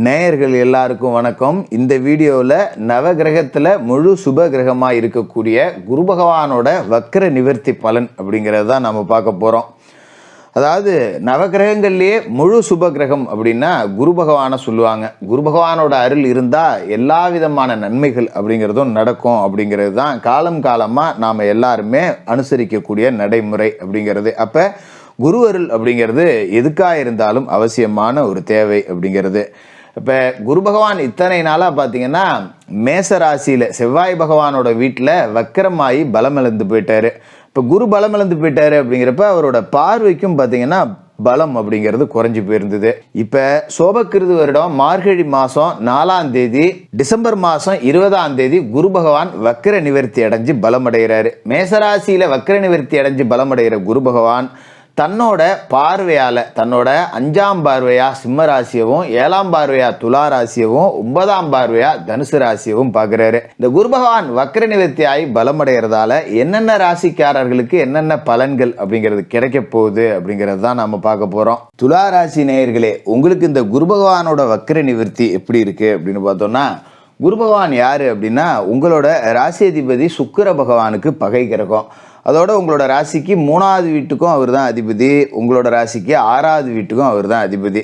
நேயர்கள் எல்லாருக்கும் வணக்கம். இந்த வீடியோவில் நவகிரகத்தில் முழு சுப கிரகமாக இருக்கக்கூடிய குரு பகவானோட வக்ர நிவர்த்தி பலன் அப்படிங்கிறது தான் நம்ம பார்க்க போகிறோம். அதாவது நவகிரகங்கள்லேயே முழு சுப கிரகம் அப்படின்னா குரு பகவானை சொல்லுவாங்க. குரு பகவானோட அருள் இருந்தால் எல்லா விதமான நன்மைகள் அப்படிங்கிறதும் நடக்கும் அப்படிங்கிறது தான் காலம் காலமாக நாம் எல்லாருமே அனுசரிக்கக்கூடிய நடைமுறை அப்படிங்கிறது. அப்போ குரு அருள் அப்படிங்கிறது எதுக்காக இருந்தாலும் அவசியமான ஒரு தேவை அப்படிங்கிறது. இப்போ குரு பகவான் இத்தனை நாளாக பார்த்தீங்கன்னா மேச ராசியில் செவ்வாய் பகவானோட வீட்டில் வக்கரமாகி பலமிழந்து போயிட்டாரு. இப்போ குரு பலமிழந்து போயிட்டாரு அப்படிங்கிறப்ப அவரோட பார்வைக்கும் பார்த்தீங்கன்னா பலம் அப்படிங்கிறது குறைஞ்சி போயிருந்தது. இப்போ சோபக்கிருது வருடம் மார்கழி மாதம் 4ஆம் தேதி டிசம்பர் மாதம் 20ஆம் தேதி குரு பகவான் வக்கர நிவர்த்தி அடைஞ்சு பலமடைகிறாரு. மேசராசியில் வக்கர நிவர்த்தி அடைஞ்சு பலமடைகிற குரு பகவான் தன்னோட பார்வையால் தன்னோட 5ஆம் பார்வையா சிம்ம ராசியவும் 7ஆம் பார்வையா துலா ராசியவும் 9ஆம் பார்வையா தனுசு ராசியவும் பார்க்குறாரு. இந்த குரு பகவான் வக்ர நிவர்த்தி ஆகி பலமடைகிறதால என்னென்ன ராசிக்காரர்களுக்கு என்னென்ன பலன்கள் அப்படிங்கிறது கிடைக்க போகுது அப்படிங்கிறது தான் நம்ம பார்க்க போகிறோம். துலா ராசி நேயர்களே, உங்களுக்கு இந்த குரு பகவானோட வக்ர நிவர்த்தி எப்படி இருக்கு அப்படின்னு பார்த்தோம்னா, குரு பகவான் யாரு அப்படின்னா உங்களோட ராசி அதிபதி சுக்கிர பகவானுக்கு பகை கிரகம். அதோட உங்களோட ராசிக்கு 3ஆவது வீட்டுக்கும் அவர் தான் அதிபதி, உங்களோட ராசிக்கு 6ஆவது வீட்டுக்கும் அவர் தான் அதிபதி.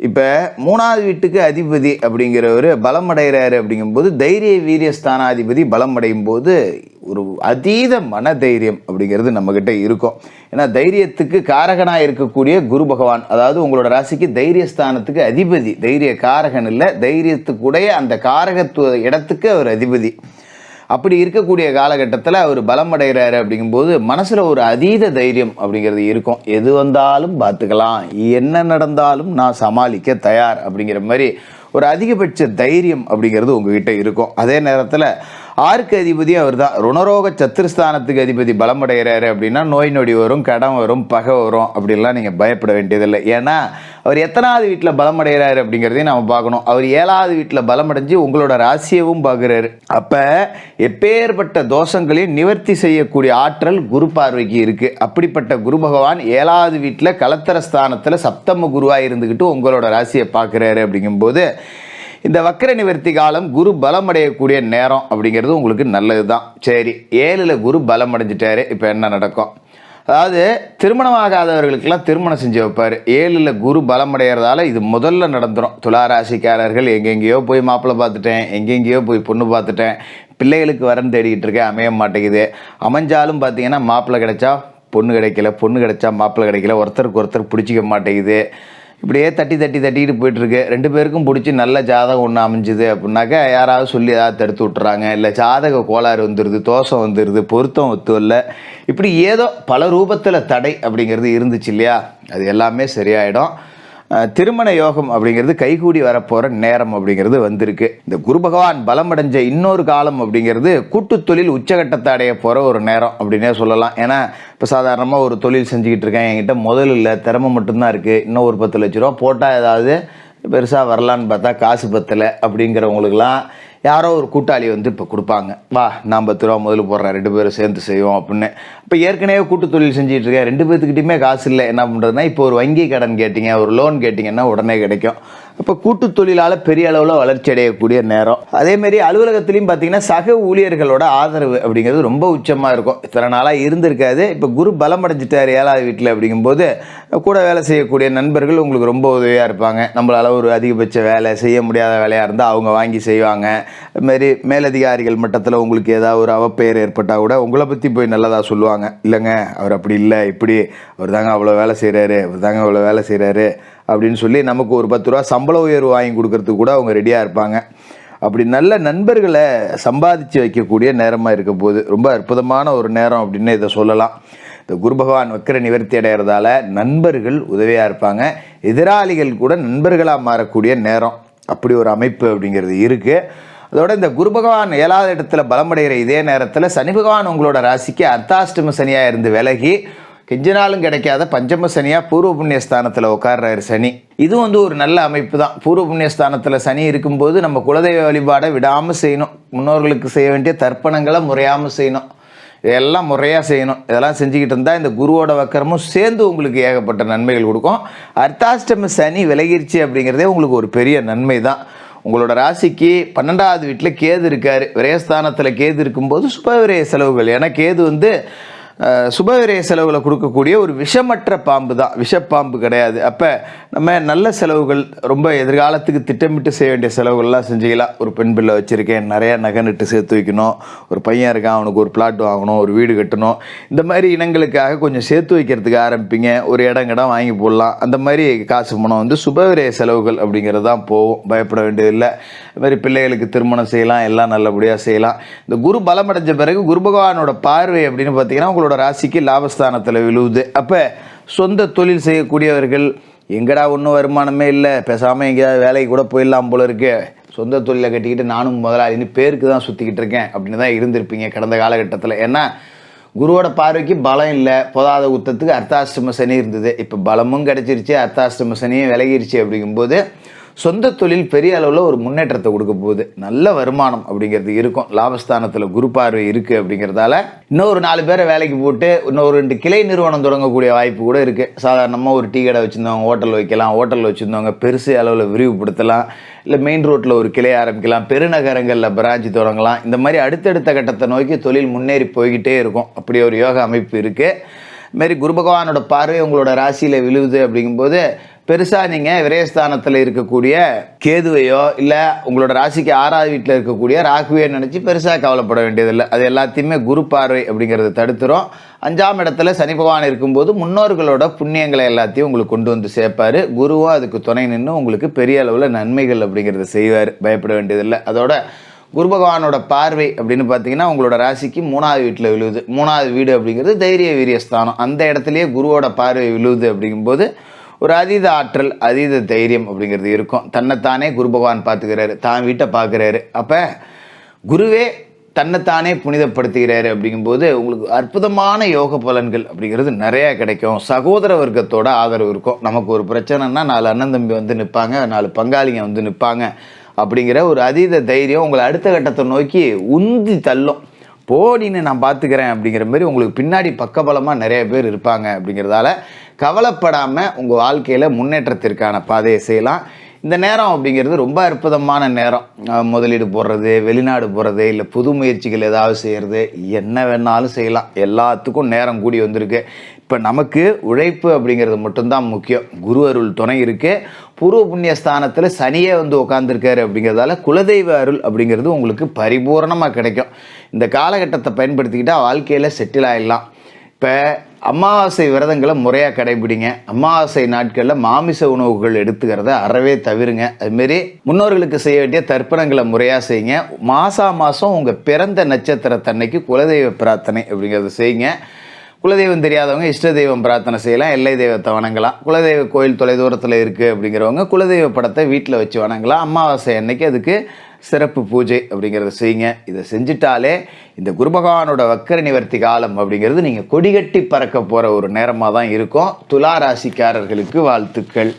இப்போ 3ஆவது வீட்டுக்கு அதிபதி அப்படிங்கிறவர் பலம் அடைகிறாரு அப்படிங்கும்போது தைரிய வீரிய ஸ்தானாதிபதி பலம் அடையும் போது ஒரு அதீத மன தைரியம் அப்படிங்கிறது நம்மக்கிட்ட இருக்கும். ஏன்னா தைரியத்துக்கு காரகனாக இருக்கக்கூடிய குரு பகவான், அதாவது உங்களோட ராசிக்கு தைரியஸ்தானத்துக்கு அதிபதி, தைரிய காரகன் இல்லை, தைரியத்துக்குடைய அந்த காரகத்துவ இடத்துக்கு அவர் அதிபதி. அப்படி இருக்கக்கூடிய காலகட்டத்தில் அவர் பலம் அடைகிறாரு அப்படிங்கும்போது மனசில் ஒரு அதீத தைரியம் அப்படிங்கிறது இருக்கும். எது வந்தாலும் பார்த்துக்கலாம், என்ன நடந்தாலும் நான் சமாளிக்க தயார் அப்படிங்கிற மாதிரி ஒரு அதிகபட்ச தைரியம் அப்படிங்கிறது உங்ககிட்ட இருக்கும். அதே நேரத்தில் 6க்கு அதிபதி அவர் தான். ருணரோக சத்துருஸ்தானத்துக்கு அதிபதி பலமடைகிறாரு அப்படின்னா நோய் நொடி வரும், கடன் வரும், பகை வரும் அப்படின்லாம் நீங்கள் பயப்பட வேண்டியதில்லை. ஏன்னா அவர் எத்தனாவது வீட்டில் பலமடைகிறாரு அப்படிங்கிறதையும் நம்ம பார்க்கணும். அவர் 7ஆவது வீட்டில் பலமடைஞ்சு உங்களோட ராசியவும் பார்க்குறாரு. அப்போ எப்பேற்பட்ட தோஷங்களையும் நிவர்த்தி செய்யக்கூடிய ஆற்றல் குரு பார்வைக்கு இருக்குது. அப்படிப்பட்ட குரு பகவான் 7ஆவது வீட்டில் கலத்தர ஸ்தானத்தில் சப்தம குருவாக இருந்துக்கிட்டு உங்களோட ராசியை பார்க்குறாரு அப்படிங்கும்போது இந்த வக்கர நிவர்த்தி காலம் குரு பலம் அடையக்கூடிய நேரம் அப்படிங்கிறது உங்களுக்கு நல்லது தான். சரி, 7ல் குரு பலம் அடைஞ்சிட்டாரு, இப்போ என்ன நடக்கும்? அதாவது திருமணமாகாதவர்களுக்கெல்லாம் திருமணம் செஞ்சு வைப்பார். 7ல் குரு பலம் அடைகிறதால இது முதல்ல நடந்துடும். துளாராசிக்காரர்கள் எங்கெங்கேயோ போய் மாப்பிள்ளை பார்த்துட்டேன், எங்கெங்கேயோ போய் பொண்ணு பார்த்துட்டேன், பிள்ளைகளுக்கு வரன்னு தேடிக்கிட்டு இருக்கேன், அமைய மாட்டேங்குது. அமைஞ்சாலும் பார்த்தீங்கன்னா மாப்பிள்ளை கிடைச்சா பொண்ணு கிடைக்கல, பொண்ணு கிடைச்சா மாப்பிள்ளை கிடைக்கல, ஒருத்தருக்கு ஒருத்தர் பிடிச்சிக்க மாட்டேங்குது. இப்படியே தட்டிக்கிட்டு போயிட்டுருக்கு. 2 பேருக்கும் பிடிச்சி நல்ல ஜாதகம் ஒன்று அமைஞ்சுது அப்படின்னாக்கா யாராவது சொல்லி ஏதாவது தடுத்து விட்டுறாங்க, இல்லை ஜாதக கோளாறு வந்துடுது, தோஷம் வந்துடுது, பொருத்தம் ஒத்து இல்லை, இப்படி ஏதோ பல ரூபத்தில் தடை அப்படிங்கிறது இருந்துச்சு இல்லையா, அது எல்லாமே சரியாயிடும். திருமண யோகம் அப்படிங்கிறது கைகூடி வரப்போகிற நேரம் அப்படிங்கிறது வந்திருக்கு. இந்த குரு பகவான் பலமடைஞ்ச இன்னொரு காலம் அப்படிங்கிறது கூட்டு தொழில் உச்சகட்டத்தை அடைய போகிற ஒரு நேரம் அப்படின்னே சொல்லலாம். ஏன்னா இப்போ சாதாரணமாக ஒரு தொழில் செஞ்சுக்கிட்டு இருக்கேன், என்கிட்ட முதல் இல்லை, திறமை மட்டும்தான் இருக்குது, இன்னும் ஒரு 10 லட்ச ரூபா போட்டால் ஏதாவது பெருசாக வரலான்னு பார்த்தா காசு பத்தலை அப்படிங்கிறவங்களுக்கெல்லாம் யாரோ ஒரு கூட்டாளி வந்து இப்போ கொடுப்பாங்க, வா நான் 10 ரூபா முதல்ல போடுறேன், 2 பேரும் சேர்ந்து செய்வோம் அப்படின்னு. இப்போ ஏற்கனவே கூட்டு தொழில் செஞ்சுட்டு இருக்கேன், 2 பேர்த்துக்கிட்டையுமே காசு இல்லை, என்ன பண்ணுறதுனா இப்போ ஒரு வங்கி கடன் கேட்டிங்க, ஒரு லோன் கேட்டிங்கன்னா உடனே கிடைக்கும். இப்போ கூட்டு தொழிலால் பெரிய அளவில் வளர்ச்சி அடையக்கூடிய நேரம். அதேமாரி அலுவலகத்துலேயும் பார்த்தீங்கன்னா சக ஊழியர்களோட ஆதரவு அப்படிங்கிறது ரொம்ப உச்சமாக இருக்கும். இத்தனை நாளாக இருந்திருக்காது. இப்போ குரு பலம் அடைஞ்சிட்டார் 7ஆவது வீட்டில் அப்படிங்கும்போது கூட வேலை செய்யக்கூடிய நண்பர்கள் உங்களுக்கு ரொம்ப உதவியாக இருப்பாங்க. நம்மளால் ஒரு அதிகபட்ச வேலை செய்ய முடியாத வேலையாக இருந்தால் அவங்க வாங்கி செய்வாங்க. அதுமாரி மேலதிகாரிகள் மட்டத்தில் உங்களுக்கு ஏதாவது ஒரு அவப்பெயர் ஏற்பட்டால் கூட உங்களை பற்றி போய் நல்லதாக சொல்லுவாங்க. இல்லைங்க அவர் அப்படி இல்லை, இப்படி அவர் தாங்க அவ்வளோ வேலை செய்கிறாரு, அவர் தாங்க அவ்வளோ வேலை செய்கிறாரு அப்படின்னு சொல்லி நமக்கு ஒரு 10 ரூபா சம்பள உயர்வு வாங்கி கொடுக்கறதுக்கு கூட அவங்க ரெடியாக இருப்பாங்க. அப்படி நல்ல நண்பர்களை சம்பாதிச்சு வைக்கக்கூடிய நேரமாக இருக்க போது ரொம்ப அற்புதமான ஒரு நேரம் அப்படின்னு இதை சொல்லலாம். இந்த குரு பகவான் வக்கர நிவர்த்தி அடைகிறதால நண்பர்கள் உதவியாக இருப்பாங்க, எதிராளிகள் கூட நண்பர்களாக மாறக்கூடிய நேரம், அப்படி ஒரு அமைப்பு அப்படிங்கிறது இருக்குது. அதோட இந்த குரு பகவான் 7ஆவது இடத்துல பலமடைகிற இதே நேரத்தில் சனி பகவான் உங்களோட ராசிக்கு அர்த்தாஷ்டம சனியாக இருந்து விலகி கெஞ்ச நாளும் கிடைக்காத பஞ்சம சனியாக பூர்வ புண்ணிய ஸ்தானத்தில் உட்கார்றாரு சனி. இது வந்து ஒரு நல்ல அமைப்பு தான். பூர்வ புண்ணிய ஸ்தானத்தில் சனி இருக்கும்போது நம்ம குலதெய்வ வழிபாடை விடாமல் செய்யணும், முன்னோர்களுக்கு செய்ய வேண்டிய தர்ப்பணங்களை முறையாமல் செய்யணும். இதெல்லாம் முறையாக செய்யணும். இதெல்லாம் செஞ்சுக்கிட்டு இருந்தால் இந்த குருவோட வக்கரமும் சேர்ந்து உங்களுக்கு ஏகப்பட்ட நன்மைகள் கொடுக்கும். அர்த்தாஷ்டம சனி விலகிருச்சு அப்படிங்கிறதே உங்களுக்கு ஒரு பெரிய நன்மை தான். உங்களோட ராசிக்கு 12வது வீட்டில் கேது இருக்கார். விரயஸ்தானத்தில் கேது இருக்கும்போது சுபவிரய செலவுகள், ஏன்னா கேது சுபவிரய செலவுகளை கொடுக்கக்கூடிய ஒரு விஷமற்ற பாம்பு தான், விஷப்பாம்பு கிடையாது. அப்போ நம்ம நல்ல செலவுகள், ரொம்ப எதிர்காலத்துக்கு திட்டமிட்டு செய்ய வேண்டிய செலவுகள்லாம் செஞ்சுக்கலாம். ஒரு பெண் பிள்ளை வச்சுருக்கேன், நிறையா நகை நட்டு சேர்த்து வைக்கணும், ஒரு பையன் இருக்கான் அவனுக்கு ஒரு பிளாட் வாங்கணும், ஒரு வீடு கட்டணும், இந்த மாதிரி இனங்களுக்காக கொஞ்சம் சேர்த்து வைக்கிறதுக்கு ஆரம்பிப்பீங்க. ஒரு இடம் வாங்கி போடலாம். அந்த மாதிரி காசு பணம் சுபவிரய செலவுகள் அப்படிங்கிறது தான் போகும், பயப்பட வேண்டியதில்லை. இது மாதிரி பிள்ளைகளுக்கு திருமணம் செய்யலாம், எல்லாம் நல்லபடியாக செய்யலாம். இந்த குரு பலமடைஞ்ச பிறகு குரு பகவானோட பார்வை அப்படின்னு பார்த்தீங்கன்னா உங்களோட ராசிக்கு லாபஸ்தானத்தில் விழுவுது. அப்போ சொந்த தொழில் செய்யக்கூடியவர்கள், எங்கடா ஒன்றும் வருமானமே இல்லை, பேசாமல் எங்கேயாவது வேலைக்கு கூட போயிடலாம் போல இருக்கு, சொந்த தொழிலை கட்டிக்கிட்டு நானும் முதலாளின்னு பேருக்கு தான் சுற்றிக்கிட்டு இருக்கேன் அப்படின்னு தான் இருந்திருப்பீங்க கடந்த காலகட்டத்தில். ஏன்னா குருவோட பார்வைக்கு பலம் இல்லை, போதாத குத்தத்துக்கு அர்த்தாஷ்டம சனி இருந்தது. இப்போ பலமும் கிடச்சிருச்சு, அர்த்தாஷ்டம சனியும் விலகிருச்சு. அப்படிங்கும்போது சொந்த தொழில் பெரிய அளவில் ஒரு முன்னேற்றத்தை கொடுக்க போகுது. நல்ல வருமானம் அப்படிங்கிறது இருக்கும். லாபஸ்தானத்தில் குரு பார்வை இருக்குது அப்படிங்கிறதால இன்னொரு 4 பேரை வேலைக்கு போட்டு இன்னொரு 2 கிளை நிறுவனம் தொடங்கக்கூடிய வாய்ப்பு கூட இருக்குது. சாதாரணமாக ஒரு டீ கடை வச்சுருந்தவங்க ஹோட்டல் வைக்கலாம், ஹோட்டல் வச்சுருந்தவங்க பெருசு அளவில் விரிவுபடுத்தலாம், இல்லை மெயின் ரோட்டில் ஒரு கிளை ஆரம்பிக்கலாம், பெருநகரங்களில் பிரான்ச்சு தொடங்கலாம். இந்த மாதிரி அடுத்தடுத்த கட்டத்தை நோக்கி தொழில் முன்னேறி போய்கிட்டே இருக்கும். அப்படி ஒரு யோக அமைப்பு இருக்குது. இதுமாரி குரு பகவானோட பார்வை உங்களோட ராசியில் விழுவுது அப்படிங்கும்போது பெருசாக நீங்கள் விரயஸ்தானத்தில் இருக்கக்கூடிய கேதுவையோ இல்லை உங்களோட ராசிக்கு 6வது வீட்டில் இருக்கக்கூடிய ராகுவையோ நினச்சி பெருசாக கவலைப்பட வேண்டியதில்லை. அது எல்லாத்தையுமே குரு பார்வை அப்படிங்கிறத தடுத்துரும். 5ஆம் இடத்துல சனி பகவான் இருக்கும்போது முன்னோர்களோட புண்ணியங்களை எல்லாத்தையும் உங்களுக்கு கொண்டு வந்து சேர்ப்பார். குருவும் அதுக்கு துணை நின்று உங்களுக்கு பெரிய அளவில் நன்மைகள் அப்படிங்கிறத செய்வார், பயப்பட வேண்டியதில்லை. அதோட குரு பகவானோட பார்வை அப்படின்னு பார்த்தீங்கன்னா உங்களோட ராசிக்கு 3வது வீட்டில் விழுவுது. 3வது வீடு அப்படிங்கிறது தைரிய வீரியஸ்தானம். அந்த இடத்துலையே குருவோட பார்வை விழுவுது அப்படிங்கும்போது ஒரு அதீத ஆற்றல், அதீத தைரியம் அப்படிங்கிறது இருக்கும். தன்னைத்தானே குரு பகவான் பார்த்துக்கிறாரு, தான் வீட்டை பார்க்குறாரு. அப்போ குருவே தன்னைத்தானே புனிதப்படுத்துகிறாரு அப்படிங்கும்போது உங்களுக்கு அற்புதமான யோக பலன்கள் அப்படிங்கிறது நிறையா கிடைக்கும். சகோதர வர்க்கத்தோட ஆதரவு இருக்கும். நமக்கு ஒரு பிரச்சனைனா 4 அண்ணன் தம்பி நிற்பாங்க, 4 பங்காளிங்க நிற்பாங்க அப்படிங்கிற ஒரு அதீத தைரியம் உங்களை அடுத்த கட்டத்தை நோக்கி உந்தி தள்ளும். போடின்னு நான் பார்த்துக்கிறேன் அப்படிங்கிற மாதிரி உங்களுக்கு பின்னாடி பக்கபலமாக நிறைய பேர் இருப்பாங்க. அப்படிங்கிறதால கவலைப்படாமல் உங்கள் வாழ்க்கையில் முன்னேற்றத்திற்கான பாதையை செய்யலாம். இந்த நேரம் அப்படிங்கிறது ரொம்ப அற்புதமான நேரம். முதலீடு போடுறது, வெளிநாடு போகிறது, இல்லை புது முயற்சிகள் ஏதாவது செய்கிறது, என்ன வேணாலும் செய்யலாம். எல்லாத்துக்கும் நேரம் கூடி வந்திருக்கு. இப்போ நமக்கு உழைப்பு அப்படிங்கிறது மட்டும்தான் முக்கியம். குரு அருள் துணை இருக்குது. பூர்வ புண்ணிய ஸ்தானத்தில் சனியே உட்காந்துருக்காரு அப்படிங்கிறதால குலதெய்வ அருள் அப்படிங்கிறது உங்களுக்கு பரிபூர்ணமாக கிடைக்கும். இந்த காலகட்டத்தை பயன்படுத்திக்கிட்டால் வாழ்க்கையில் செட்டில் ஆகிடலாம். இப்போ அமாவாசை விரதங்களை முறையாக கடைபிடிங்க. அமாவாசை நாட்களில் மாமிச உணவுகள் எடுத்துக்கிறத அறவே தவிருங்க. அதுமாரி முன்னோர்களுக்கு செய்ய வேண்டிய தர்ப்பணங்களை முறையாக செய்யுங்க. மாதம் உங்கள் பிறந்த நட்சத்திரத்தன்னைக்கு குலதெய்வ பிரார்த்தனை அப்படிங்கிறத செய்யுங்க. குலதெய்வம் தெரியாதவங்க இஷ்ட தெய்வம் பிரார்த்தனை செய்யலாம், எல்லை தெய்வத்தை வணங்கலாம். குலதெய்வ கோயில் தொலைதூரத்தில் இருக்குது அப்படிங்கிறவங்க குலதெய்வ படத்தை வீட்டில் வச்சு வணங்கலாம். அமாவாசை அன்னைக்கு அதுக்கு சிறப்பு பூஜை அப்படிங்கிறத செய்யுங்க. இதை செஞ்சிட்டாலே இந்த குரு பகவானோட வக்கர நிவர்த்தி காலம் அப்படிங்கிறது நீங்கள் கொடிகட்டி பறக்க போகிற ஒரு நேரமாக தான் இருக்கும். துலா ராசிக்காரர்களுக்கு வாழ்த்துக்கள்.